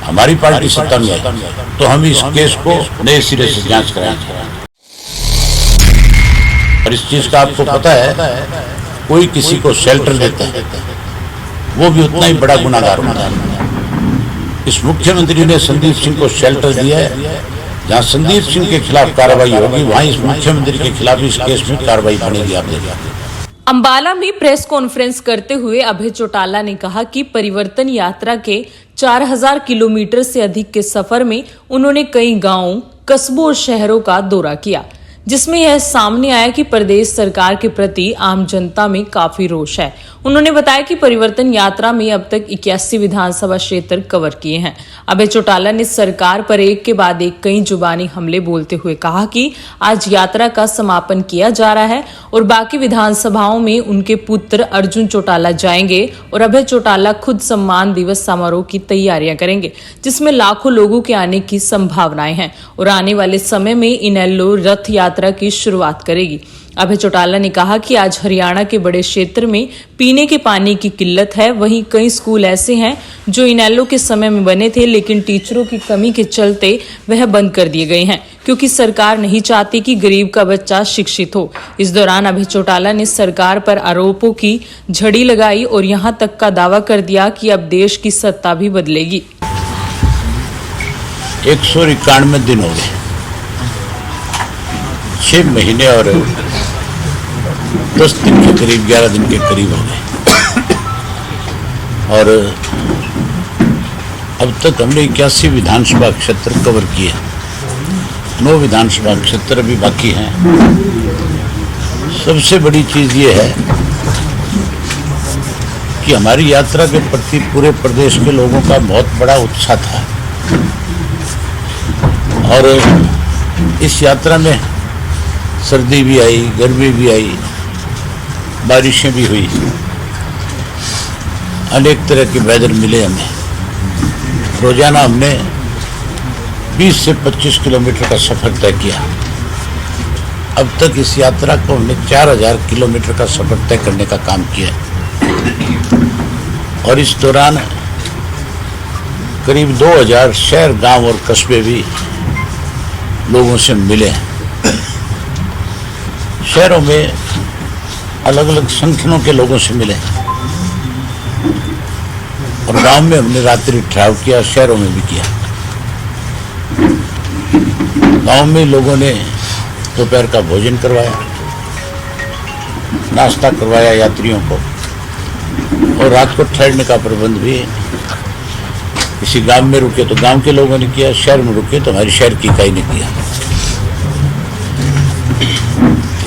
हमारी पार्टी सत्ता में है तो हम इस केस को नए सिरे से जांच कराएंगे। और इस चीज का आपको पता है, कोई किसी को शेल्टर देता है वो भी उतना ही बड़ा गुनाहगार होता है। इस मुख्यमंत्री ने संदीप सिंह को शेल्टर दिया है। जहां संदीप सिंह के खिलाफ कार्रवाई होगी वहां इस मुख्यमंत्री के खिलाफ इस केस में कार्रवाई बनेगी। आप देखिए, अंबाला में प्रेस कॉन्फ्रेंस करते हुए अभय चौटाला ने कहा कि परिवर्तन यात्रा के 4000 किलोमीटर से अधिक के सफर में उन्होंने कई गांवों, कस्बों और शहरों का दौरा किया, जिसमें यह सामने आया कि प्रदेश सरकार के प्रति आम जनता में काफी रोष है। उन्होंने बताया कि परिवर्तन यात्रा में अब तक 81 विधानसभा क्षेत्र कवर किए हैं। अभय चौटाला ने सरकार पर एक के बाद एक कई जुबानी हमले बोलते हुए कहा कि आज यात्रा का समापन किया जा रहा है और बाकी विधानसभाओं में उनके पुत्र अर्जुन चौटाला जाएंगे और अभय चौटाला खुद सम्मान दिवस समारोह की तैयारियां करेंगे, जिसमें लाखों लोगों के आने की संभावनाएं हैं और आने वाले समय में इनेलो रथ यात्रा की शुरुआत करेगी। अभय चौटाला ने कहा कि आज हरियाणा के बड़े क्षेत्र में पीने के पानी की किल्लत है। वहीं कई स्कूल ऐसे हैं जो इनेलो के समय में बने थे, लेकिन टीचरों की कमी के चलते वह बंद कर दिए गए हैं, क्योंकि सरकार नहीं चाहती कि गरीब का बच्चा शिक्षित हो। इस दौरान अभय चौटाला ने सरकार पर आरोपों की झड़ी लगाई और यहां तक का दावा कर दिया कि अब देश की सत्ता भी बदलेगी। 191 दिन हो गए, 6 महीने और 10 दिन के करीब, 11 दिन के करीब हो गए और अब तक हमने 81 विधानसभा क्षेत्र कवर किए। 9 विधानसभा क्षेत्र अभी बाकी हैं। सबसे बड़ी चीज ये है कि हमारी यात्रा के प्रति पूरे प्रदेश के लोगों का बहुत बड़ा उत्साह था और इस यात्रा में सर्दी भी आई, गर्मी भी आई, बारिशें भी हुई, अनेक तरह के वेदर मिले हमें। रोजाना हमने 20 से 25 किलोमीटर का सफर तय किया। अब तक इस यात्रा को हमने 4000 किलोमीटर का सफर तय करने का काम किया और इस दौरान करीब 2000 शहर, गांव और कस्बे भी लोगों से मिले हैं। शहरों में अलग अलग संगठनों के लोगों से मिले और गांव में हमने रात्रि ठहराव किया, शहरों में भी किया। गांव में लोगों ने दोपहर का भोजन करवाया, नाश्ता करवाया यात्रियों को और रात को ठहरने का प्रबंध भी किसी गांव में रुके तो गांव के लोगों ने किया, शहर में रुके तो हमारी शहर की इकाई ने किया।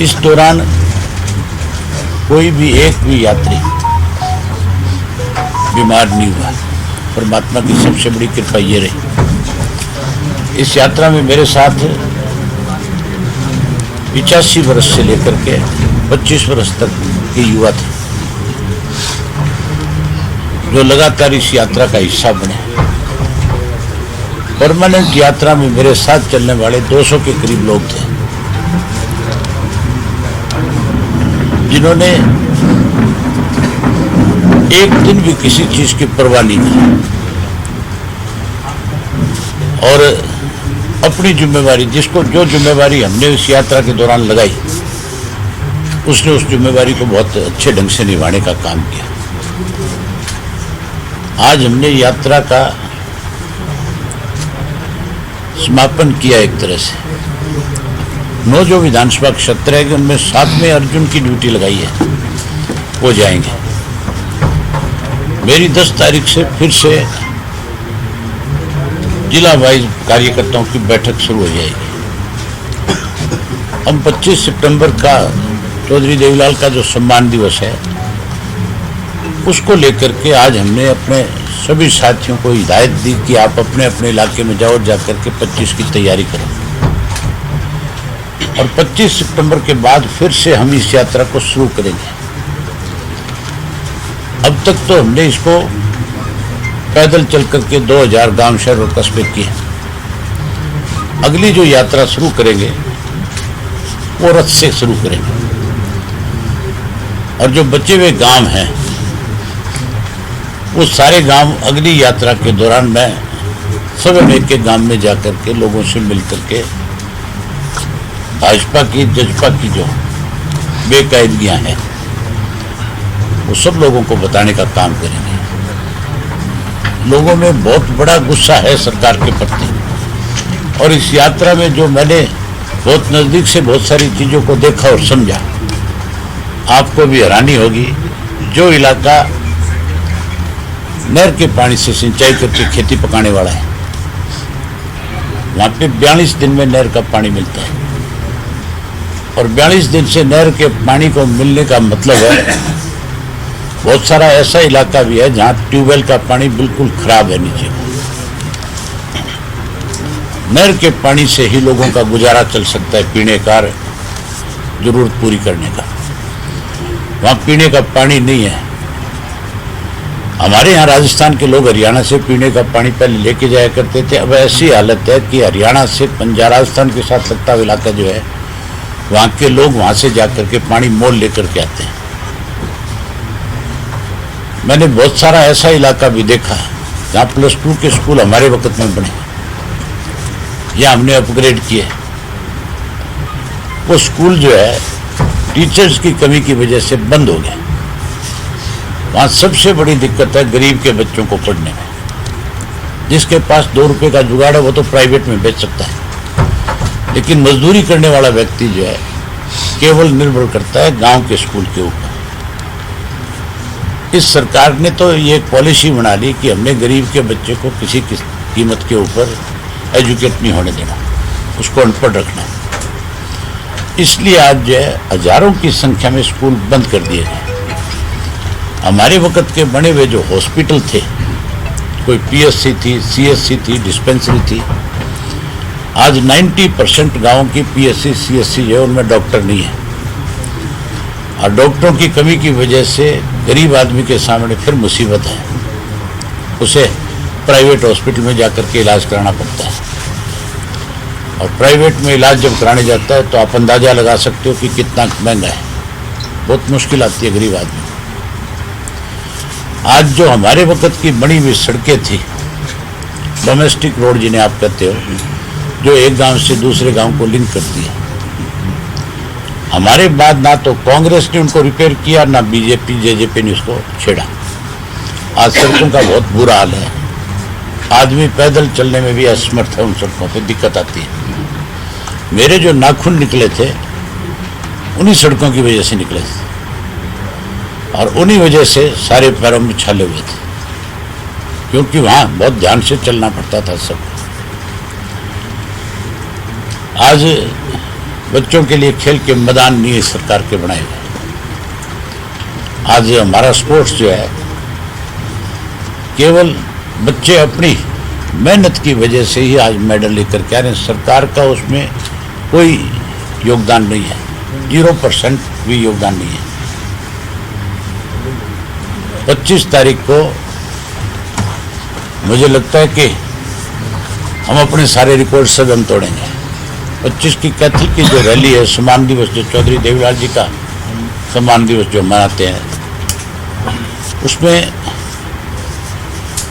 इस दौरान कोई भी एक भी यात्री बीमार नहीं हुआ। परमात्मा की सबसे बड़ी कृपा ये रही। इस यात्रा में मेरे साथ 85 वर्ष से लेकर के 25 वर्ष तक के युवा थे जो लगातार इस यात्रा का हिस्सा बने। परमानेंट यात्रा में मेरे साथ चलने वाले 200 के करीब लोग थे जिन्होंने एक दिन भी किसी चीज की परवाह नहीं की और अपनी जिम्मेवारी, जिसको जो जिम्मेवारी हमने इस यात्रा के दौरान लगाई, उसने उस जिम्मेवारी को बहुत अच्छे ढंग से निभाने का काम किया। आज हमने यात्रा का समापन किया एक तरह से। 9 जो विधानसभा क्षेत्र है उनमें 7 में अर्जुन की ड्यूटी लगाई है, वो जाएंगे। मेरी 10 तारीख से फिर से जिला वाइज कार्यकर्ताओं की बैठक शुरू हो जाएगी। हम 25 सितंबर का चौधरी देवीलाल का जो सम्मान दिवस है उसको लेकर के आज हमने अपने सभी साथियों को हिदायत दी कि आप अपने अपने इलाके में जाओ, जाकर के 25 की तैयारी करो और 25 सितंबर के बाद फिर से हम इस यात्रा को शुरू करेंगे। अब तक तो हमने इसको पैदल चल करके 2000 गांव, शहर और कस्बे किए। अगली जो यात्रा शुरू करेंगे वो रथ से शुरू करेंगे और जो बचे हुए गांव हैं वो सारे गांव अगली यात्रा के दौरान मैं सब हम एक गांव में जाकर के लोगों से मिल करके भाजपा की जजपा की जो बेकायदगियां हैं वो सब लोगों को बताने का काम करेंगे। लोगों में बहुत बड़ा गुस्सा है सरकार के प्रति, और इस यात्रा में जो मैंने बहुत नजदीक से बहुत सारी चीजों को देखा और समझा, आपको भी हैरानी होगी। जो इलाका नहर के पानी से सिंचाई करके खेती पकाने वाला है, वहां पे 42 दिन में नहर का पानी मिलता है, और 42 दिन से नहर के पानी को मिलने का मतलब है बहुत सारा ऐसा इलाका भी है जहां ट्यूबवेल का पानी बिल्कुल खराब है नीचे। नहर के पानी से ही लोगों का गुजारा चल सकता है, पीने का जरूरत पूरी करने का। वहां पीने का पानी नहीं है। हमारे यहाँ राजस्थान के लोग हरियाणा से पीने का पानी पहले लेके जाया करते थे। अब ऐसी हालत है कि हरियाणा से पंजाब राजस्थान के साथ लगता हुआ इलाका जो है, वहां के लोग वहां से जाकर के पानी मोल लेकर के आते हैं। मैंने बहुत सारा ऐसा इलाका भी देखा जहां +2 के स्कूल हमारे वक्त में बने, या हमने अपग्रेड किए। वो स्कूल जो है टीचर्स की कमी की वजह से बंद हो गए। वहां सबसे बड़ी दिक्कत है गरीब के बच्चों को पढ़ने में। जिसके पास 2 रुपए का जुगाड़ है वो तो प्राइवेट में बेच सकता है, लेकिन मजदूरी करने वाला व्यक्ति जो है केवल निर्भर करता है गांव के स्कूल के ऊपर। इस सरकार ने तो ये एक पॉलिसी बना ली कि हमने गरीब के बच्चे को किसी कीमत के ऊपर एजुकेट नहीं होने देना, उसको अनपढ़ रखना। इसलिए आज जो है हजारों की संख्या में स्कूल बंद कर दिए गए। हमारे वक्त के बने हुए जो हॉस्पिटल थे, कोई पीएससी थी, सीएससी थी, डिस्पेंसरी थी, आज 90% गांवों की पीएससी सीएससी जो है उनमें डॉक्टर नहीं है। और डॉक्टरों की कमी की वजह से गरीब आदमी के सामने फिर मुसीबत है, उसे प्राइवेट हॉस्पिटल में जाकर के इलाज कराना पड़ता है। और प्राइवेट में इलाज जब कराने जाता है तो आप अंदाजा लगा सकते हो कि कितना महंगा है। बहुत मुश्किल आती है गरीब आदमी। आज जो हमारे वक्त की बनी हुई सड़कें थी, डोमेस्टिक रोड जिन्हें आप कहते हो, जो एक गांव से दूसरे गांव को लिंक करती है, हमारे बाद ना तो कांग्रेस ने उनको रिपेयर किया, ना बीजेपी जेजेपी ने उसको छेड़ा। आज सड़कों का बहुत बुरा हाल है। आदमी पैदल चलने में भी असमर्थ है, उन सड़कों पे दिक्कत आती है। मेरे जो नाखून निकले थे उन्हीं सड़कों की वजह से निकले थे, और उन्हीं वजह से सारे पैरों में छाले हुए थे, क्योंकि वहां बहुत ध्यान से चलना पड़ता था सब। आज बच्चों के लिए खेल के मैदान नहीं है सरकार के बनाए हुए। आज हमारा स्पोर्ट्स जो है, केवल बच्चे अपनी मेहनत की वजह से ही आज मेडल लेकर के आ रहे हैं। सरकार का उसमें कोई योगदान नहीं है, 0% भी योगदान नहीं है। 25 तारीख को मुझे लगता है कि हम अपने सारे रिकॉर्ड सब हम तोड़ेंगे। 25 की कैथल की जो रैली है, सम्मान दिवस जो चौधरी देवीलाल जी का सम्मान दिवस जो मनाते हैं, उसमें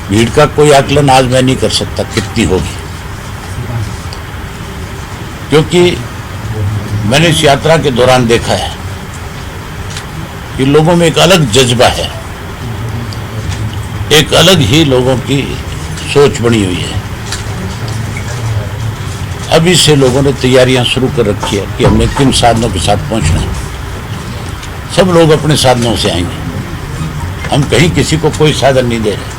भीड़ का कोई आकलन आज मैं नहीं कर सकता कितनी होगी, क्योंकि मैंने इस यात्रा के दौरान देखा है कि लोगों में एक अलग जज्बा है, एक अलग ही लोगों की सोच बनी हुई है। अभी से लोगों ने तैयारियां शुरू कर रखी है कि हमने किन साधनों के साथ पहुंचना है। सब लोग अपने साधनों से आएंगे, हम कहीं किसी को कोई साधन नहीं दे रहे।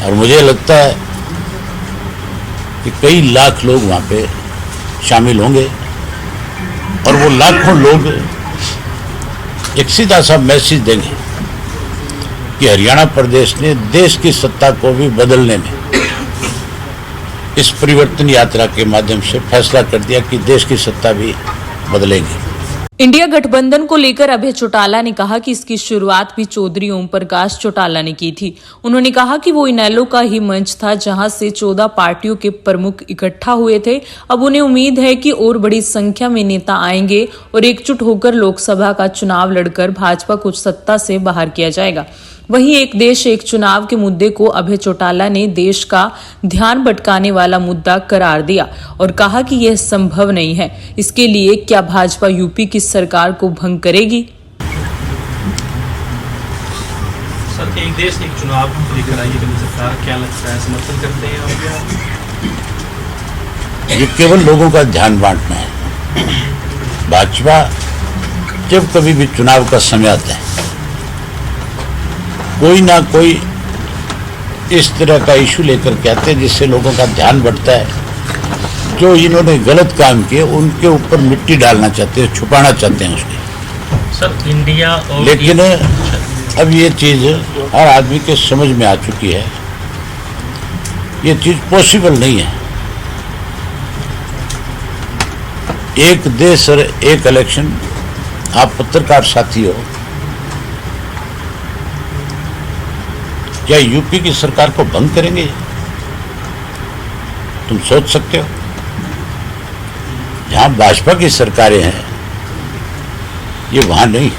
और मुझे लगता है कि कई लाख लोग वहां पे शामिल होंगे, और वो लाखों लोग एक सीधा सा मैसेज देंगे कि हरियाणा प्रदेश ने देश की सत्ता को भी बदलने में इस परिवर्तन यात्रा के माध्यम से फैसला कर दिया कि देश की सत्ता भी बदलेगी। इंडिया गठबंधन को लेकर अभय चौटाला ने कहा कि इसकी शुरुआत भी चौधरी ओम प्रकाश चौटाला ने की थी। उन्होंने कहा कि वो इनेलो का ही मंच था जहां से 14 पार्टियों के प्रमुख इकट्ठा हुए थे। अब उन्हें उम्मीद है कि और बड़ी संख्या में नेता आएंगे और एकजुट होकर लोकसभा का चुनाव लड़कर भाजपा को सत्ता से बाहर किया जाएगा। वहीं एक देश एक चुनाव के मुद्दे को अभय चौटाला ने देश का ध्यान भटकाने वाला मुद्दा करार दिया और कहा कि यह संभव नहीं है। इसके लिए क्या भाजपा यूपी की सरकार को भंग करेगी? सर, एक देश एक चुनाव को लेकर आई है सरकार, क्या लगता है, समर्थन करते हैं आप या? ये केवल लोगों का ध्यान बांटना है। भाजपा जब कभी भी चुनाव का समय आता है, कोई ना कोई इस तरह का इशू लेकर के आते हैं जिससे लोगों का ध्यान बढ़ता है। जो इन्होंने गलत काम किए उनके ऊपर मिट्टी डालना चाहते हैं, छुपाना चाहते हैं उसके। सर, इंडिया और लेकिन अब ये चीज हर आदमी के समझ में आ चुकी है, ये चीज पॉसिबल नहीं है। एक देश और एक इलेक्शन। आप पत्रकार साथी हो, क्या यूपी की सरकार को भंग करेंगे? तुम सोच सकते हो? जहां भाजपा की सरकारें हैं ये वहां नहीं,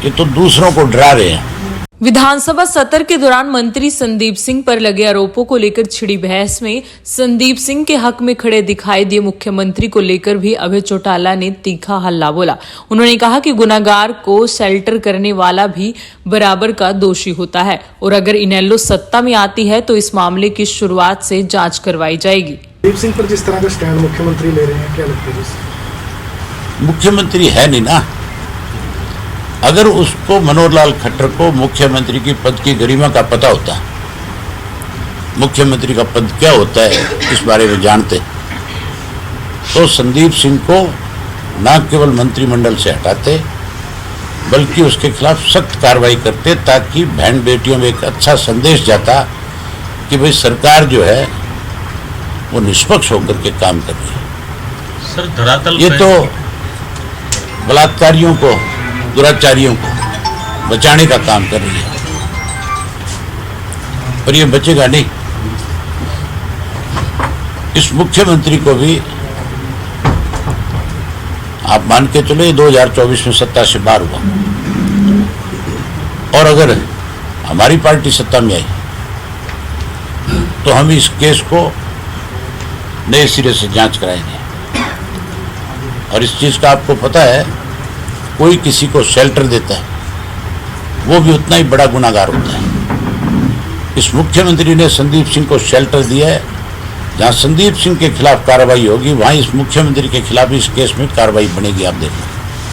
ये तो दूसरों को डरा रहे हैं। विधानसभा सत्र के दौरान मंत्री संदीप सिंह पर लगे आरोपों को लेकर छिड़ी बहस में संदीप सिंह के हक में खड़े दिखाई दिए मुख्यमंत्री को लेकर भी अभय चौटाला ने तीखा हल्ला बोला। उन्होंने कहा कि गुनाहगार को शेल्टर करने वाला भी बराबर का दोषी होता है और अगर इनेलो सत्ता में आती है तो इस मामले की शुरुआत से जांच करवाई जाएगी। संदीप सिंह पर जिस तरह का स्टैंड मुख्यमंत्री ले रहे हैं, क्या लगता है? मुख्यमंत्री है नहीं ना। अगर उसको मनोहर लाल खट्टर को मुख्यमंत्री की पद की गरिमा का पता होता, मुख्यमंत्री का पद क्या होता है इस बारे में जानते, तो संदीप सिंह को न केवल मंत्रिमंडल से हटाते बल्कि उसके खिलाफ सख्त कार्रवाई करते, ताकि बहन बेटियों में एक अच्छा संदेश जाता कि भाई सरकार जो है वो निष्पक्ष होकर के काम कर रही है। सर, धरातल ये तो बलात्कारियों को, दुराचारियों को बचाने का काम कर रही है, पर ये बचेगा नहीं। इस मुख्यमंत्री को भी आप मान के चलो 2024 में सत्ता से बाहर हुआ, और अगर हमारी पार्टी सत्ता में आई तो हम इस केस को नए सिरे से जांच कराएंगे। और इस चीज का आपको पता है, कोई किसी को शेल्टर देता है वो भी उतना ही बड़ा गुनाहगार होता है। इस मुख्यमंत्री ने संदीप सिंह को शेल्टर दिया है। जहां संदीप सिंह के खिलाफ कार्रवाई होगी वहां इस मुख्यमंत्री के खिलाफ इस केस में कार्रवाई बनेगी, आप देखो।